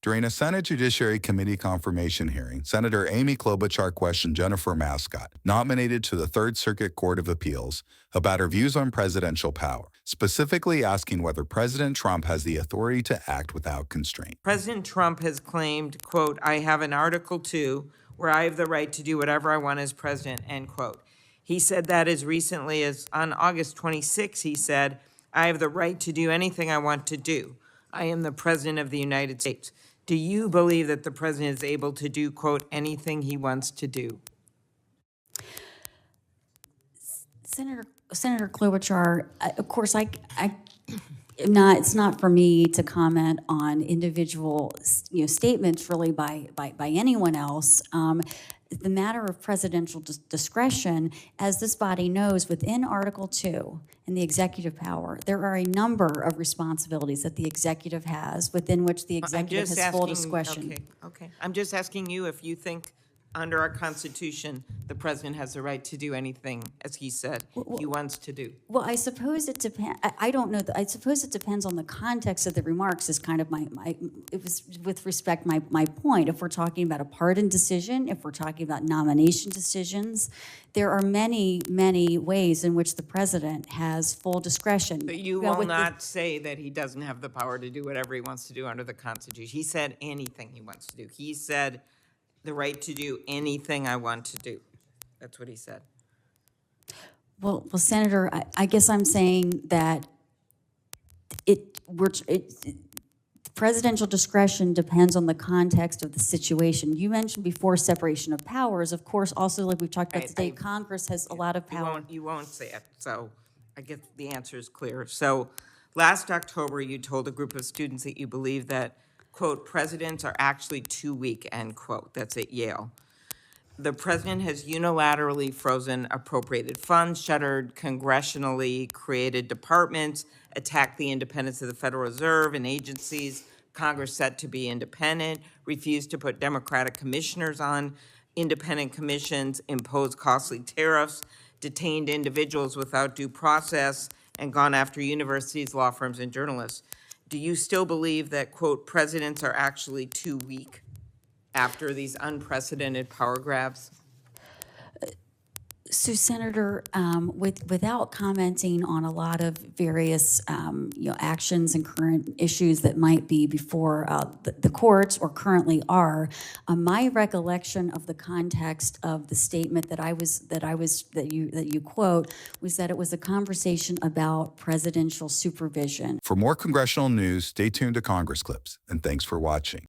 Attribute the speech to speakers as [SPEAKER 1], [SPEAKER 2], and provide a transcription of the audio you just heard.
[SPEAKER 1] During a Senate Judiciary Committee confirmation hearing, Senator Amy Klobuchar questioned Jennifer Mascott, nominated to the Third Circuit Court of Appeals, about her views on presidential power, specifically asking whether President Trump has the authority to act without constraint.
[SPEAKER 2] President Trump has claimed, quote, I have an Article 2 where I have the right to do whatever I want as president, end quote. He said that as recently as on August 26, he said, I have the right to do anything I want to do. I am the president of the United States. Do you believe that the president is able to do, quote, anything he wants to do?
[SPEAKER 3] Senator Klobuchar, of course, it's not for me to comment on individual, statements really by anyone else. The matter of presidential discretion, as this body knows, within Article 2 in the executive power, there are a number of responsibilities that the executive has within which the executive has full discretion.
[SPEAKER 2] Okay. I'm just asking you if you think under our Constitution, the president has the right to do anything, as he said, he wants to do.
[SPEAKER 3] Well, I suppose it depends. I don't know. I suppose it depends on the context of the remarks. Is kind of it was with respect my point. If we're talking about a pardon decision, if we're talking about nomination decisions, there are many ways in which the president has full discretion.
[SPEAKER 2] But you will not say that he doesn't have the power to do whatever he wants to do under the Constitution. He said anything he wants to do. He said the right to do anything I want to do. That's what he said.
[SPEAKER 3] Well, Senator, I guess I'm saying that presidential discretion depends on the context of the situation. You mentioned before separation of powers. Of course, also like we've talked about today, Congress has a lot of power.
[SPEAKER 2] You won't say it, so I guess the answer is clear. So last October, you told a group of students that you believe that, quote, presidents are actually too weak, end quote. That's at Yale. The president has unilaterally frozen appropriated funds, shuttered congressionally created departments, attacked the independence of the Federal Reserve and agencies Congress set to be independent, refused to put Democratic commissioners on independent commissions, imposed costly tariffs, detained individuals without due process, and gone after universities, law firms, and journalists. Do you still believe that, quote, presidents are actually too weak after these unprecedented power grabs?
[SPEAKER 3] So, Senator, without commenting on a lot of various actions and current issues that might be before the courts or currently are, my recollection of the context of the statement that you quote was that it was a conversation about presidential supervision.
[SPEAKER 1] For more congressional news, stay tuned to Congress Clips, and thanks for watching.